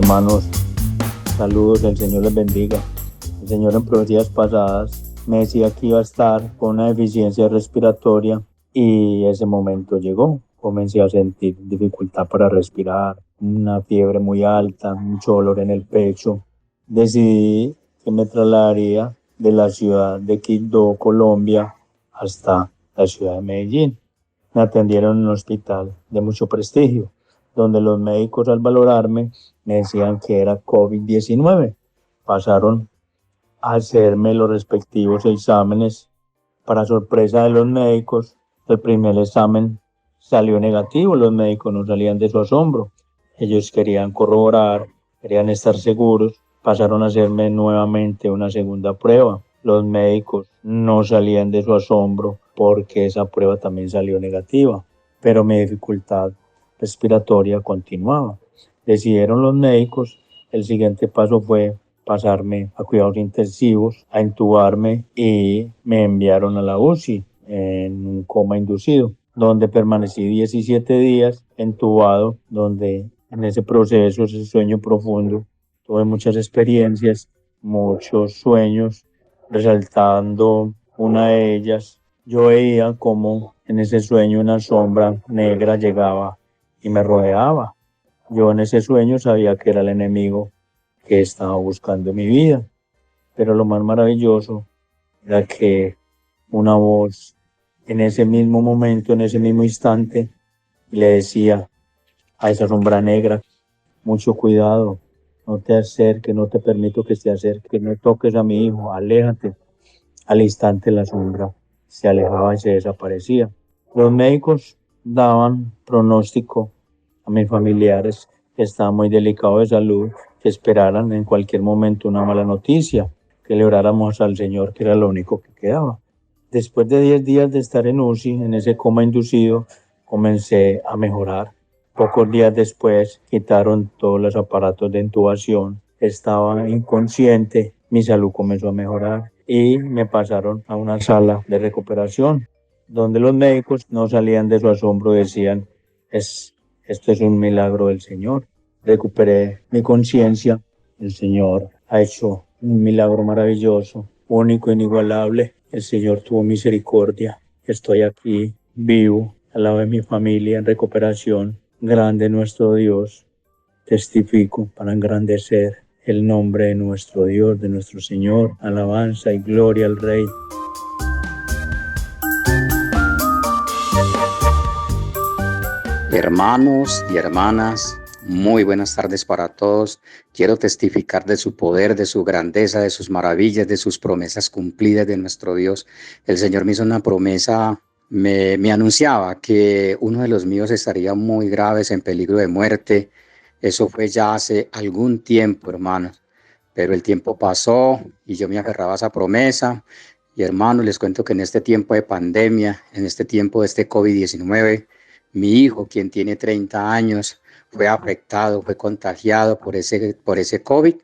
Hermanos, saludos, el Señor les bendiga. El Señor en profecías pasadas me decía que iba a estar con una deficiencia respiratoria y ese momento llegó. Comencé a sentir dificultad para respirar, una fiebre muy alta, mucho dolor en el pecho. Decidí que me trasladaría de la ciudad de Quibdó, Colombia, hasta la ciudad de Medellín. Me atendieron en un hospital de mucho prestigio, donde los médicos al valorarme me decían que era COVID-19. Pasaron a hacerme los respectivos exámenes. Para sorpresa de los médicos, el primer examen salió negativo. Los médicos no salían de su asombro. Ellos querían corroborar, querían estar seguros. Pasaron a hacerme nuevamente una segunda prueba. Los médicos no salían de su asombro porque esa prueba también salió negativa, pero mi dificultad respiratoria continuaba. Decidieron los médicos, el siguiente paso fue pasarme a cuidados intensivos, a intubarme y me enviaron a la UCI en un coma inducido, donde permanecí 17 días entubado, donde en ese proceso, ese sueño profundo, tuve muchas experiencias, muchos sueños, resaltando una de ellas. Yo veía como en ese sueño una sombra negra llegaba y me rodeaba. Yo en ese sueño sabía que era el enemigo que estaba buscando mi vida. Pero lo más maravilloso era que una voz en ese mismo momento, en ese mismo instante, le decía a esa sombra negra: mucho cuidado, no te acerques, no te permito que te acerques, no toques a mi hijo, aléjate. Al instante la sombra se alejaba y se desaparecía. Los médicos daban pronóstico a mis familiares que estaban muy delicados de salud, que esperaran en cualquier momento una mala noticia, que le oráramos al Señor, que era lo único que quedaba. Después de 10 días de estar en UCI, en ese coma inducido, comencé a mejorar. Pocos días después quitaron todos los aparatos de intubación, estaba inconsciente, mi salud comenzó a mejorar y me pasaron a una sala de recuperación, donde los médicos no salían de su asombro, decían: esto es un milagro del Señor. Recuperé mi conciencia, el Señor ha hecho un milagro maravilloso, único, inigualable. El Señor tuvo misericordia. Estoy aquí vivo, al lado de mi familia, en recuperación. Grande nuestro Dios. Testifico para engrandecer el nombre de nuestro Dios, de nuestro Señor. Alabanza y gloria al Rey. Hermanos y hermanas, muy buenas tardes para todos. Quiero testificar de su poder, de su grandeza, de sus maravillas, de sus promesas cumplidas de nuestro Dios. El Señor me hizo una promesa, me anunciaba que uno de los míos estaría muy graves, en peligro de muerte. Eso fue ya hace algún tiempo, hermanos. Pero el tiempo pasó y yo me aferraba a esa promesa. Y hermanos, les cuento que en este tiempo de pandemia, en este tiempo de este COVID-19, mi hijo, quien tiene 30 años, fue afectado, fue contagiado por ese COVID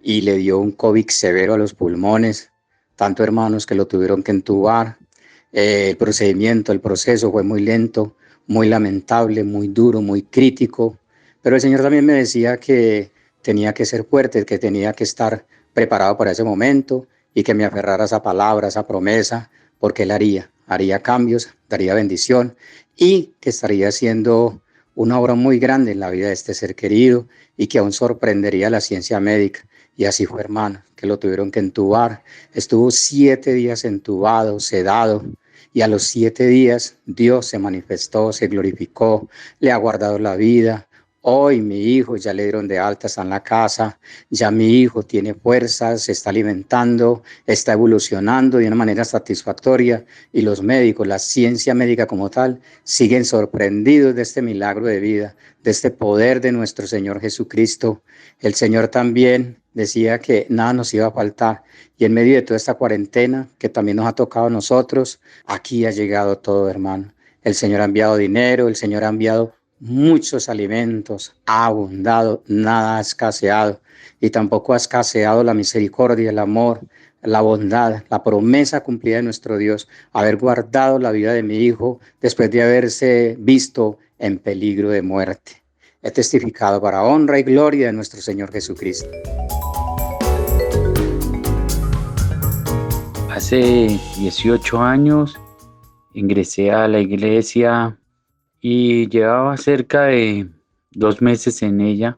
y le dio un COVID severo a los pulmones. Tanto, hermanos, que lo tuvieron que entubar. El proceso fue muy lento, muy lamentable, muy duro, muy crítico. Pero el Señor también me decía que tenía que ser fuerte, que tenía que estar preparado para ese momento y que me aferrara a esa palabra, a esa promesa, porque Él haría cambios, daría bendición y que estaría haciendo una obra muy grande en la vida de este ser querido y que aún sorprendería a la ciencia médica. Y así fue, hermano, que lo tuvieron que entubar. Estuvo 7 días entubado, sedado, y a los 7 días Dios se manifestó, se glorificó, le ha guardado la vida. Hoy mi hijo ya le dieron de alta, está en la casa, ya mi hijo tiene fuerzas, se está alimentando, está evolucionando de una manera satisfactoria y los médicos, la ciencia médica como tal, siguen sorprendidos de este milagro de vida, de este poder de nuestro Señor Jesucristo. El Señor también decía que nada nos iba a faltar y en medio de toda esta cuarentena que también nos ha tocado a nosotros, aquí ha llegado todo, hermano. El Señor ha enviado dinero, el Señor ha enviado muchos alimentos, ha abundado, nada ha escaseado y tampoco ha escaseado la misericordia, el amor, la bondad, la promesa cumplida de nuestro Dios, haber guardado la vida de mi hijo después de haberse visto en peligro de muerte. He testificado para honra y gloria de nuestro Señor Jesucristo. Hace 18 años ingresé a la iglesia y llevaba cerca de 2 meses en ella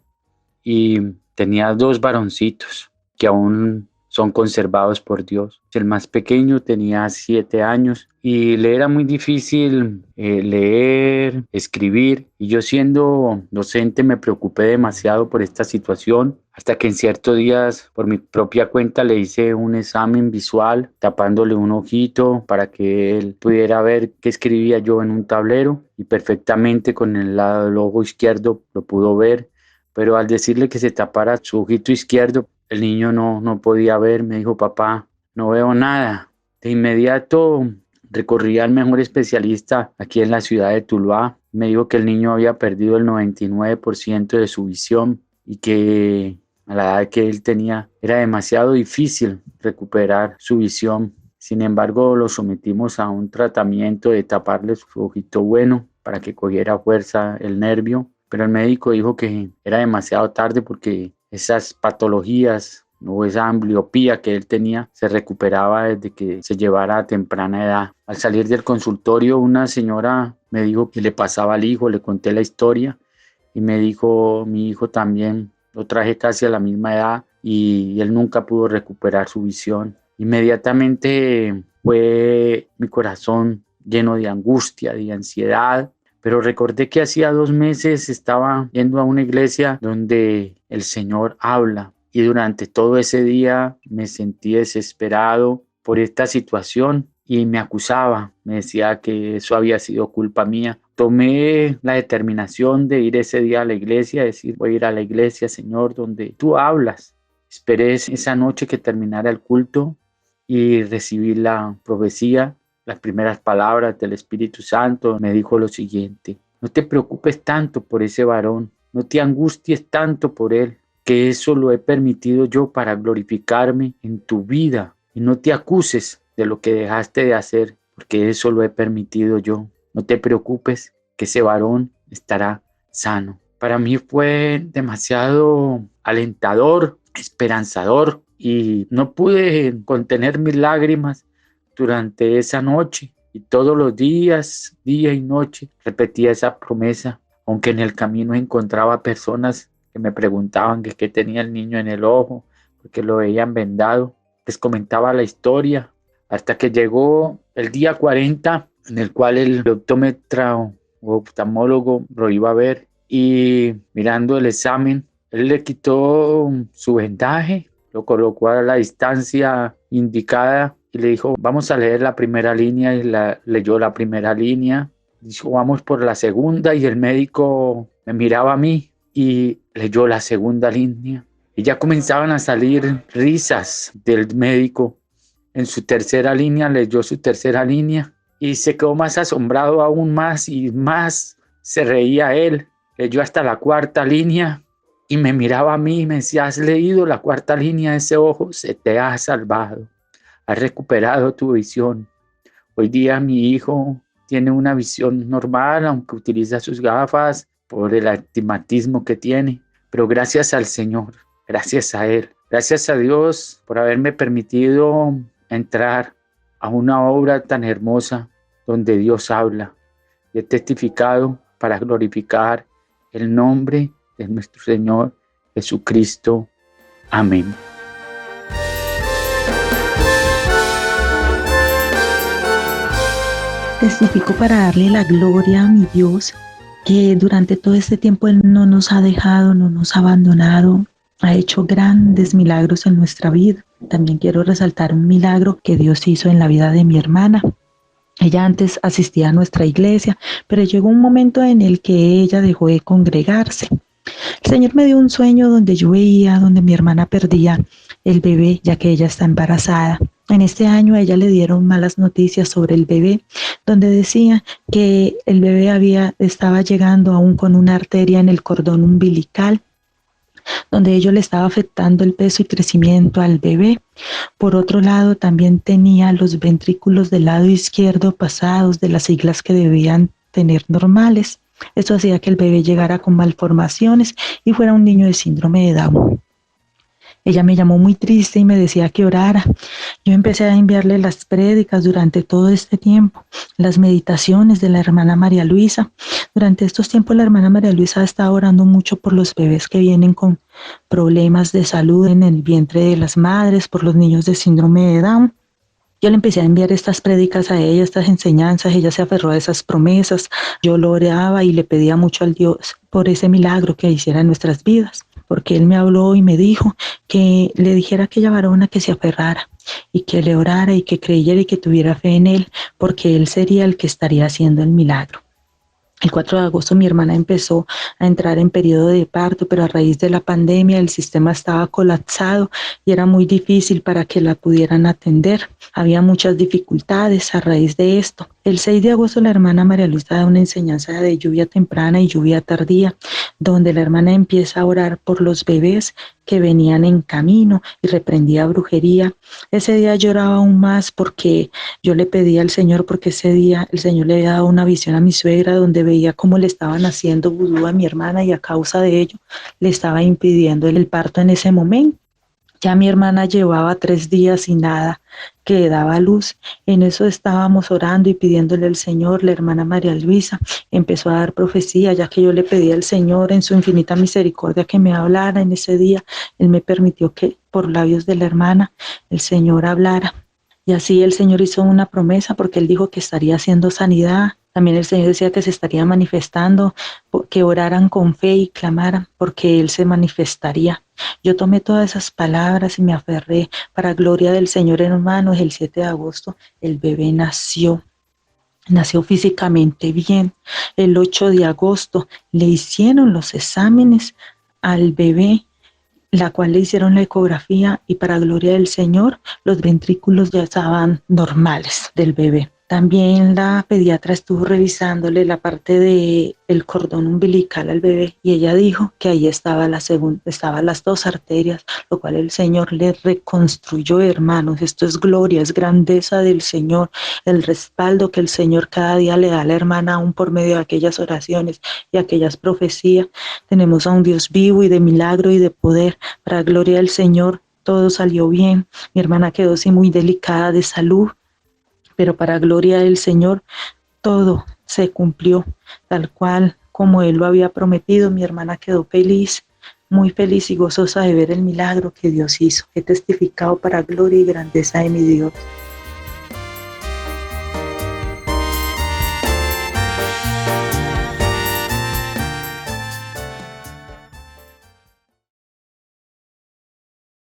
y tenía 2 varoncitos que aún son conservados por Dios. El más pequeño tenía 7 años y le era muy difícil leer, escribir, y yo siendo docente me preocupé demasiado por esta situación, hasta que en ciertos días por mi propia cuenta le hice un examen visual tapándole un ojito para que él pudiera ver qué escribía yo en un tablero, y perfectamente con el lado del ojo izquierdo lo pudo ver, pero al decirle que se tapara su ojito izquierdo, el niño no podía ver. Me dijo: papá, no veo nada. De inmediato recorrí al mejor especialista aquí en la ciudad de Tuluá. Me dijo que el niño había perdido el 99% de su visión y que a la edad que él tenía era demasiado difícil recuperar su visión. Sin embargo, lo sometimos a un tratamiento de taparle su ojito bueno para que cogiera fuerza el nervio, pero el médico dijo que era demasiado tarde porque esas patologías o esa ambliopía que él tenía se recuperaba desde que se llevara a temprana edad. Al salir del consultorio, una señora me dijo que le pasaba al hijo, le conté la historia y me dijo: mi hijo también lo traje casi a la misma edad y él nunca pudo recuperar su visión. Inmediatamente fue mi corazón lleno de angustia, de ansiedad, pero recordé que hacía 2 meses estaba yendo a una iglesia donde el Señor habla, y durante todo ese día me sentí desesperado por esta situación y me acusaba, me decía que eso había sido culpa mía. Tomé la determinación de ir ese día a la iglesia, decir: voy a ir a la iglesia, Señor, donde tú hablas. Esperé esa noche que terminara el culto y recibí la profecía. Las primeras palabras del Espíritu Santo me dijo lo siguiente: no te preocupes tanto por ese varón, no te angusties tanto por él, que eso lo he permitido yo para glorificarme en tu vida, y no te acuses de lo que dejaste de hacer, porque eso lo he permitido yo. No te preocupes, que ese varón estará sano. Para mí fue demasiado alentador, esperanzador, y no pude contener mis lágrimas durante esa noche, y todos los días, día y noche, repetía esa promesa, aunque en el camino encontraba personas que me preguntaban que qué tenía el niño en el ojo, porque lo veían vendado. Les comentaba la historia, hasta que llegó el día 40, en el cual el optómetra o oftalmólogo lo iba a ver, y mirando el examen, él le quitó su vendaje, lo colocó a la distancia indicada y le dijo: vamos a leer la primera línea, y leyó la primera línea. Dijo: vamos por la segunda, y el médico me miraba a mí y leyó la segunda línea. Y ya comenzaban a salir risas del médico. En su tercera línea leyó su tercera línea y se quedó más asombrado aún más, y más se reía él. Leyó hasta la cuarta línea y me miraba a mí y me decía: has leído la cuarta línea de ese ojo, se te ha salvado, has recuperado tu visión. Hoy día mi hijo tiene una visión normal, aunque utiliza sus gafas por el astigmatismo que tiene, pero gracias al Señor, gracias a Él, gracias a Dios por haberme permitido entrar a una obra tan hermosa donde Dios habla. Y he testificado para glorificar el nombre de nuestro Señor Jesucristo. Amén. Testifico para darle la gloria a mi Dios, que durante todo este tiempo Él no nos ha dejado, no nos ha abandonado, ha hecho grandes milagros en nuestra vida. También quiero resaltar un milagro que Dios hizo en la vida de mi hermana. Ella antes asistía a nuestra iglesia, pero llegó un momento en el que ella dejó de congregarse. El Señor me dio un sueño donde yo veía, donde mi hermana perdía el bebé, ya que ella está embarazada. En este año a ella le dieron malas noticias sobre el bebé, donde decía que el bebé estaba llegando aún con una arteria en el cordón umbilical, donde ello le estaba afectando el peso y crecimiento al bebé. Por otro lado, también tenía los ventrículos del lado izquierdo pasados de las siglas que debían tener normales. Esto hacía que el bebé llegara con malformaciones y fuera un niño de síndrome de Down. Ella me llamó muy triste y me decía que orara. Yo empecé a enviarle las prédicas durante todo este tiempo, las meditaciones de la hermana María Luisa. Durante estos tiempos la hermana María Luisa estaba orando mucho por los bebés que vienen con problemas de salud en el vientre de las madres, por los niños de síndrome de Down. Yo le empecé a enviar estas prédicas a ella, estas enseñanzas, ella se aferró a esas promesas, yo lo oraba y le pedía mucho al Dios por ese milagro que hiciera en nuestras vidas, porque Él me habló y me dijo que le dijera a aquella varona que se aferrara y que le orara y que creyera y que tuviera fe en Él, porque Él sería el que estaría haciendo el milagro. El 4 de agosto mi hermana empezó a entrar en periodo de parto, pero a raíz de la pandemia el sistema estaba colapsado y era muy difícil para que la pudieran atender. Había muchas dificultades a raíz de esto. El 6 de agosto la hermana María Luisa da una enseñanza de lluvia temprana y lluvia tardía, donde la hermana empieza a orar por los bebés que venían en camino y reprendía brujería. Ese día lloraba aún más porque yo le pedí al Señor, porque ese día el Señor le había dado una visión a mi suegra donde veía cómo le estaban haciendo vudú a mi hermana y a causa de ello le estaba impidiendo el parto en ese momento. Ya mi hermana llevaba 3 días y nada que daba luz. En eso estábamos orando y pidiéndole al Señor. La hermana María Luisa empezó a dar profecía, ya que yo le pedí al Señor en su infinita misericordia que me hablara en ese día. Él me permitió que por labios de la hermana el Señor hablara. Y así el Señor hizo una promesa porque Él dijo que estaría haciendo sanidad. También el Señor decía que se estaría manifestando, que oraran con fe y clamaran porque Él se manifestaría. Yo tomé todas esas palabras y me aferré para gloria del Señor, hermanos. El 7 de agosto el bebé nació físicamente bien. El 8 de agosto le hicieron los exámenes al bebé, la cual le hicieron la ecografía y para gloria del Señor los ventrículos ya estaban normales del bebé. También la pediatra estuvo revisándole la parte del cordón umbilical al bebé y ella dijo que ahí estaban las 2 arterias, lo cual el Señor le reconstruyó, hermanos. Esto es gloria, es grandeza del Señor, el respaldo que el Señor cada día le da a la hermana aún por medio de aquellas oraciones y aquellas profecías. Tenemos a un Dios vivo y de milagro y de poder. Para gloria del Señor todo salió bien. Mi hermana quedó así muy delicada de salud, pero para gloria del Señor todo se cumplió tal cual como Él lo había prometido. Mi hermana quedó feliz, muy feliz y gozosa de ver el milagro que Dios hizo. He testificado para gloria y grandeza de mi Dios.